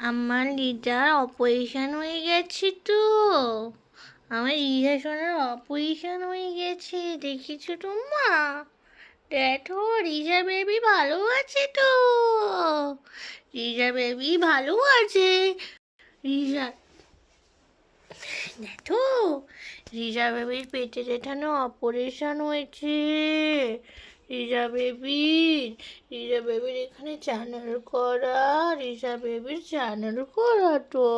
আমার লিজার অপারেশন হয়ে গেছে তো। আমার লিজা সোনার অপারেশন হয়ে গেছে, দেখেছো তোমা? দেখো রিজা বেবি ভালো আছে তো। রিজা বেবি ভালো আছে। রিজা, দেখো রিজা বেবির পেটে যেখানে অপারেশন হয়েছে। রিজা বেবির রিজা বেবির এখানে চ্যানেল করা। রিজা বেবির চ্যানেল করা তো।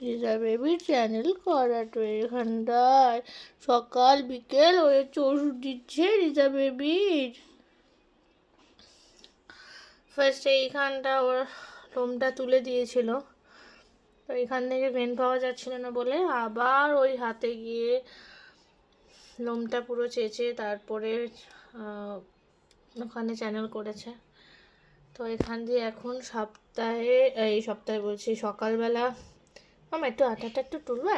রিজা বেবির চ্যানেল করা তো এখানটায়। সকাল বিকেল হয়েছে ওষুধ দিচ্ছে রিজা বেবির। ফার্স্ট এইখানটা ওর লোমটা তুলে দিয়েছিল, তো এখান থেকে ভেন পাওয়া যাচ্ছিল না বলে আবার ওই হাতে গিয়ে লোমটা পুরো চেঁচে তারপরে ওখানে চ্যানেল করেছে। তো এখান দিয়ে এখন এই সপ্তাহে বলছি সকালবেলা মামা একটু আটাটা একটু তুলবে,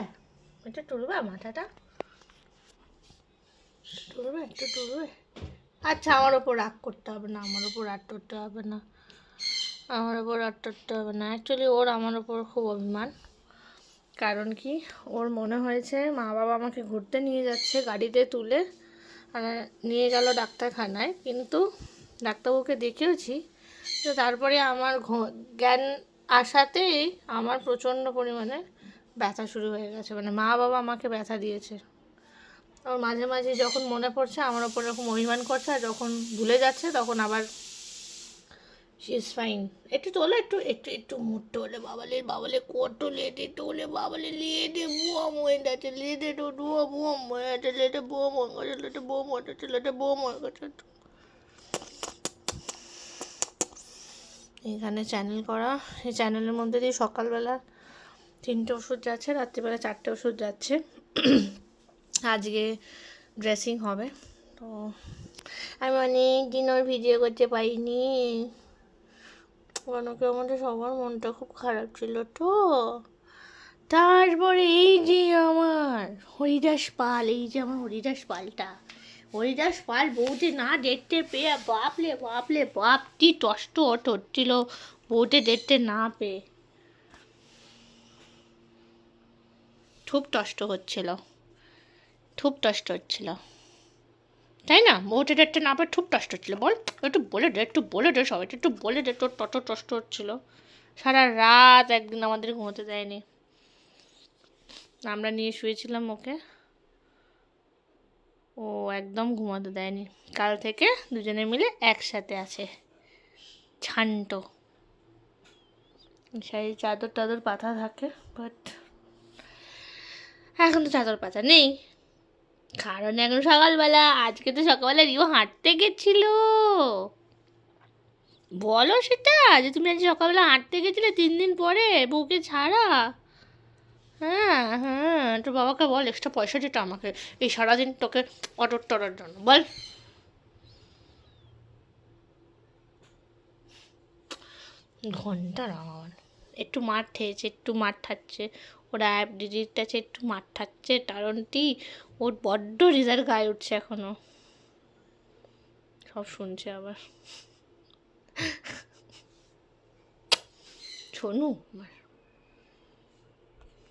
একটু তুলবে মাথাটা, তুলবে একটু তুলবে। আচ্ছা আমার ওপর রাগ করতে হবে না, আমার ওপর রাগ করতে হবে না, আমার ওপর রাগ করতে হবে না। অ্যাকচুয়ালি ওর আমার ওপর খুব অভিমান। কারণ কি, ওর মনে হয়েছে মা বাবা আমাকে ঘুরতে নিয়ে যাচ্ছে গাড়িতে তুলে, নিয়ে গেল ডাক্তারখানায়, কিন্তু ডাক্তারবাবুকে দেখিয়েছি। তো তারপরে আমার জ্ঞান আসাতেই আমার প্রচণ্ড পরিমাণে ব্যথা শুরু হয়ে গেছে, মানে মা বাবা আমাকে ব্যথা দিয়েছে। ওর মাঝে মাঝে যখন মনে পড়ছে আমার ওপর এরকম অভিমান করছে, আর যখন ভুলে যাচ্ছে তখন আবার শি ইজ ফাইন। একটু তোলে, একটু একটু একটু মুট্টো হলে বাবালে বাবালে কত লেটে তোলে বাবালে লেটে বুয়া ময়ে যাচ্ছে, লেটে তো ডুয়া বুয়া ময়ে আছে, লেটে বুয়া ময়ে গেছে, লেটে বুয়া ময়ে যাচ্ছে, লেটে বুয়া ময়ে গেছে। এখানে চ্যানেল করা, এই চ্যানেলের মধ্যে দিয়ে সকালবেলা 3টে ওষুধ যাচ্ছে, রাত্রিবেলা 4টে ওষুধ যাচ্ছে। আজকে ড্রেসিং হবে, তো আমি অনেক দিন ওর ভিডিও করতে পারিনি, কারণ কি আমাদের সবার মনটা খুব খারাপ ছিল তো। তারপরে এই যে আমার হরিদাস পাল, এই যে আমার হরিদাস পালটা, হরিদাস পাল বউতে না দেখতে পেয়ে বাপলে বাপলে বাপ কি কষ্ট হচ্ছিল বউতে দেখতে না পেয়ে, খুব কষ্ট হচ্ছিল, খুব কষ্ট হচ্ছিল, তাই না? বউতে দেখতে না পেয়ে খুব কষ্ট হচ্ছিল। বল একটু বলে দে, একটু বলে দে, সবাই একটু বলে দে তোর কত কষ্ট হচ্ছিল। সারা রাত একদিন আমাদের ঘুমোতে দেয়নি, আমরা নিয়ে শুয়েছিলাম ওকে, ও একদম ঘুমাতে দেয়নি। কাল থেকে দুজনে মিলে একসাথে আছে, শান্ত। সেই চাদর টাদর পাতা থাকে, বাট এখন তো চাদর পাতা নেই, কারণ এখন সকালবেলা, আজকে তো সকালবেলা রিও হাঁটতে গেছিল। বলো সেটা, যে তুমি আজ সকালবেলা হাঁটতে গেছিলে 3 দিন পরে বউকে ছাড়া। হ্যাঁ হ্যাঁ, তোর বাবাকে বল এক্সট্রা পয়সা দিতে আমাকে এই সারাদিন তোকে অটোর টরার জন্য, বল। ঘন্টা রামাবান একটু মাঠ ঠেয়েছে, একটু মাঠ থাকছে, ওরা অ্যাপ ডিজিট আছে, একটু মাঠ থাকছে, কারণটি ওর বড্ড রেজাল্ট গায়ে উঠছে এখনো, সব শুনছে আবার। শোনু আমার